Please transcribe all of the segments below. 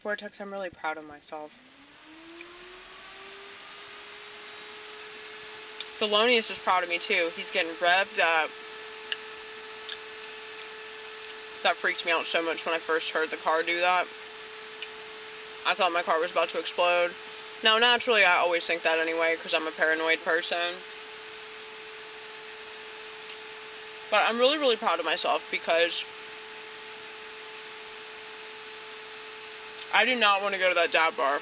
Vortex, I'm really proud of myself. Thelonious is proud of me too. He's getting revved up. That freaked me out so much when I first heard the car do that. I thought my car was about to explode. Now, naturally, I always think that anyway, because I'm a paranoid person. But I'm really, really proud of myself, because I do not want to go to that dab bar.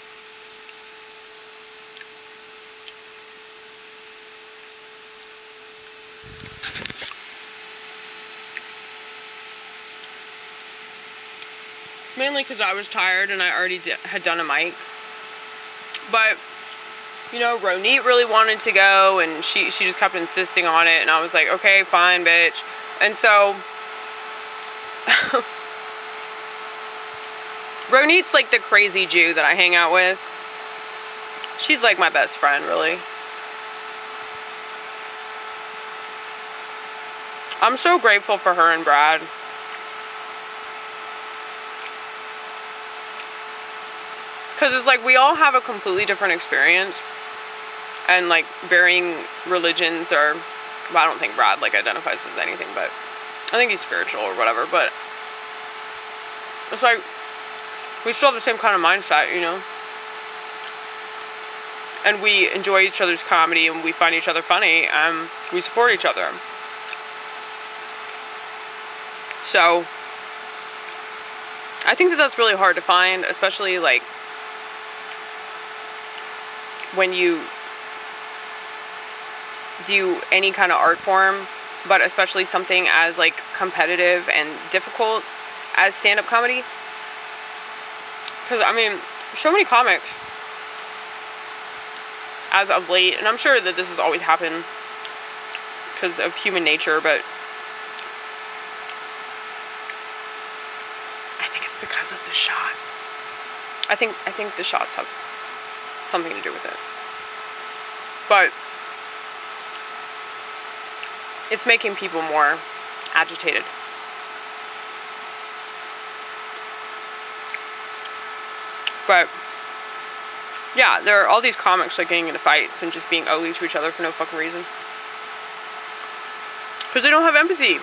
Mainly because I was tired and I already had done a mic. But, you know, Ronnit really wanted to go, and she just kept insisting on it, and I was like, okay, fine, bitch. And so, Ronnit's like the crazy Jew that I hang out with. She's like my best friend, really. I'm so grateful for her and Brad. Because it's like we all have a completely different experience. And like varying religions or... Well, I don't think Brad like identifies as anything, but I think he's spiritual or whatever. But it's like we still have the same kind of mindset, you know? And we enjoy each other's comedy, and we find each other funny, and we support each other. So I think that that's really hard to find, especially like when you do any kind of art form, but especially something as like competitive and difficult as stand-up comedy. Because I mean, so many comics as of late, and I'm sure that this has always happened because of human nature, but I think it's because of the shots. I think the shots have something to do with it. But it's making people more agitated. But yeah, there are all these comics like getting into fights and just being ugly to each other for no fucking reason. Because they don't have empathy.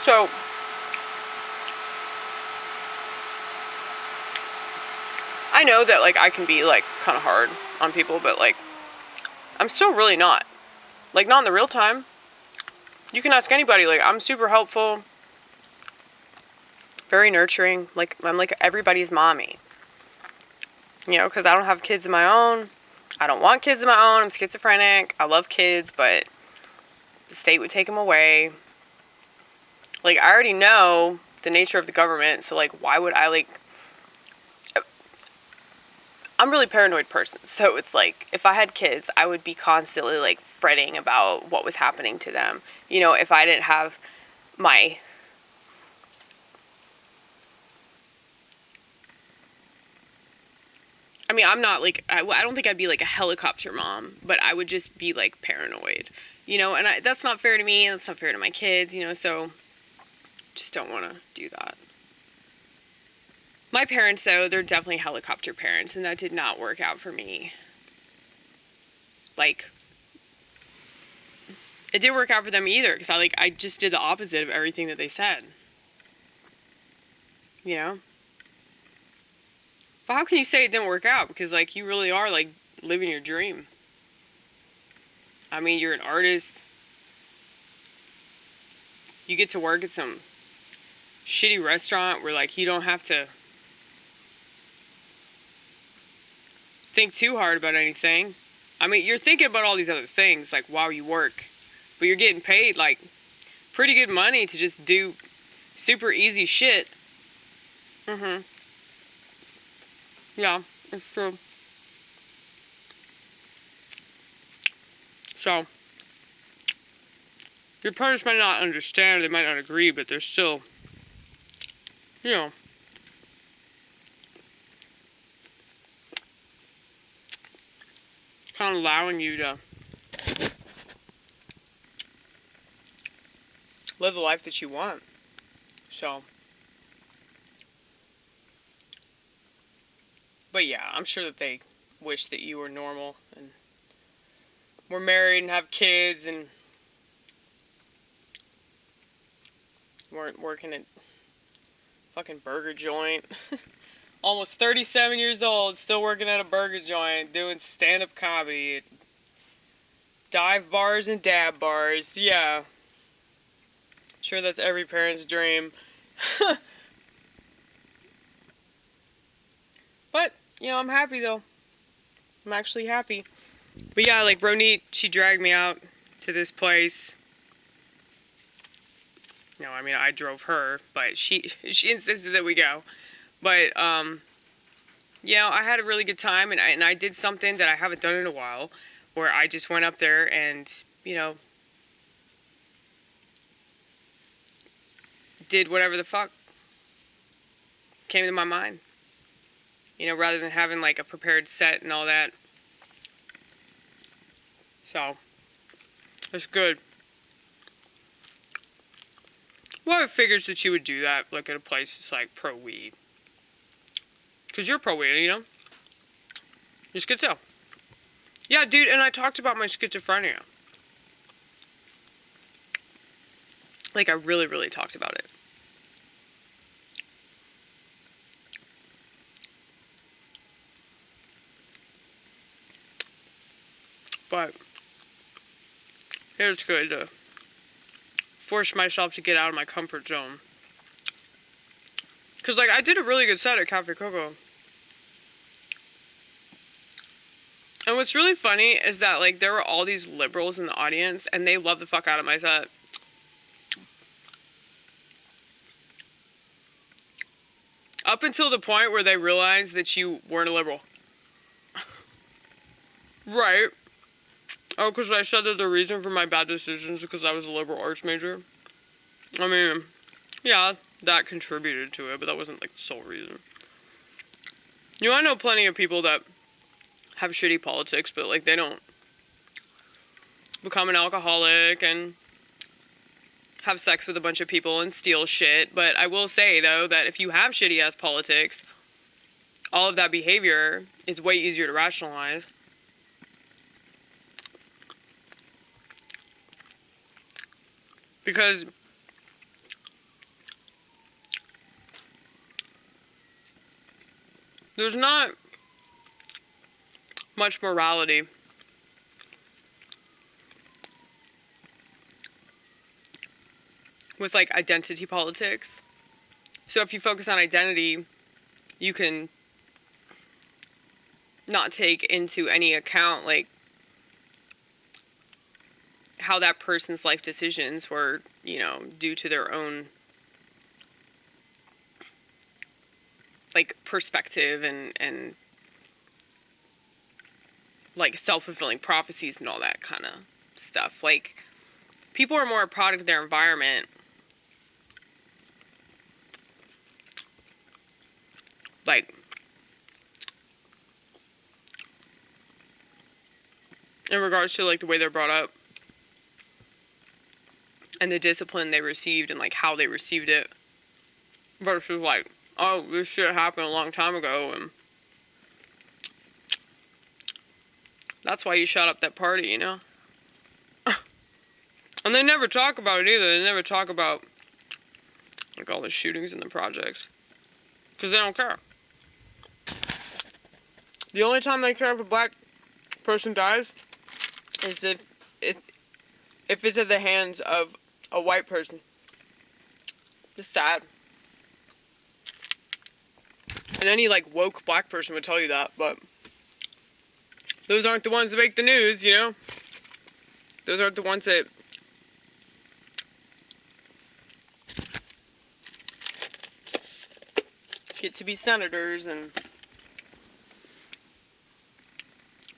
So I know that like I can be like kind of hard on people, but like I'm still really not. Like not in the real time. You can ask anybody, like I'm super helpful, very nurturing, like I'm like everybody's mommy. You know, because I don't have kids of my own. I don't want kids of my own. I'm schizophrenic. I love kids, but the state would take them away. Like I already know the nature of the government, so like why would I like... I'm a really paranoid person, so it's like, if I had kids, I would be constantly, like, fretting about what was happening to them. You know, if I didn't have my... I mean, I'm not, like, I don't think I'd be, like, a helicopter mom, but I would just be, like, paranoid. You know, and that's not fair to me, and that's not fair to my kids, you know, so just don't want to do that. My parents, though, they're definitely helicopter parents, and that did not work out for me. Like, it didn't work out for them either, because I just did the opposite of everything that they said. You know? But how can you say it didn't work out? Because, like, you really are, like, living your dream. I mean, you're an artist. You get to work at some shitty restaurant where, like, you don't have to think too hard about anything. I mean, you're thinking about all these other things, like, while you work. But you're getting paid, like, pretty good money to just do super easy shit. Mm-hmm. Yeah, it's true. So, your parents might not understand, they might not agree, but they're still, you know, kind of allowing you to live the life that you want. So, but yeah, I'm sure that they wish that you were normal and were married and have kids and weren't working at fucking burger joint. Almost 37 years old, still working at a burger joint, doing stand-up comedy at dive bars and dab bars. Yeah. Sure, that's every parent's dream. But, you know, I'm happy though. I'm actually happy. But yeah, like Ronnit, she dragged me out to this place. No, I mean, I drove her, but she insisted that we go. But, you know, I had a really good time, and I did something that I haven't done in a while, where I just went up there and, you know, did whatever the fuck came to my mind. You know, rather than having, like, a prepared set and all that. So, it's good. Well, it figures that you would do that, like, at a place that's, like, pro-weed. Because you're pro-weed, you know? You're schizo. Yeah, dude, and I talked about my schizophrenia. Like, I really, really talked about it. But it's good to force myself to get out of my comfort zone. Because, like, I did a really good set at Cafe Coco. And what's really funny is that, like, there were all these liberals in the audience, and they loved the fuck out of my set. Up until the point where they realized that you weren't a liberal. Right. Oh, because I said that the reason for my bad decisions is because I was a liberal arts major. I mean, yeah, that contributed to it, but that wasn't, like, the sole reason. You know, I know plenty of people that have shitty politics, but, like, they don't become an alcoholic and have sex with a bunch of people and steal shit. But I will say, though, that if you have shitty-ass politics, all of that behavior is way easier to rationalize. Because there's not much morality with, like, identity politics. So if you focus on identity, you can not take into any account, like, how that person's life decisions were, you know, due to their own, like, perspective and like, self-fulfilling prophecies and all that kind of stuff. Like, people are more a product of their environment. Like, in regards to, like, the way they're brought up and the discipline they received and, like, how they received it versus, like, oh, this shit happened a long time ago and that's why you shot up that party, you know? And they never talk about it either. They never talk about, like, all the shootings in the projects. Because they don't care. The only time they care if a black person dies is if it's at the hands of a white person. It's sad. And any, like, woke black person would tell you that, but those aren't the ones that make the news, you know? Those aren't the ones that get to be senators and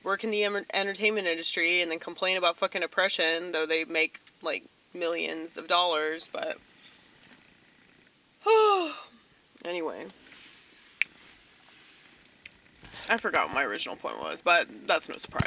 work in the entertainment industry and then complain about fucking oppression, though they make, like, millions of dollars, but anyway, I forgot what my original point was, but that's no surprise.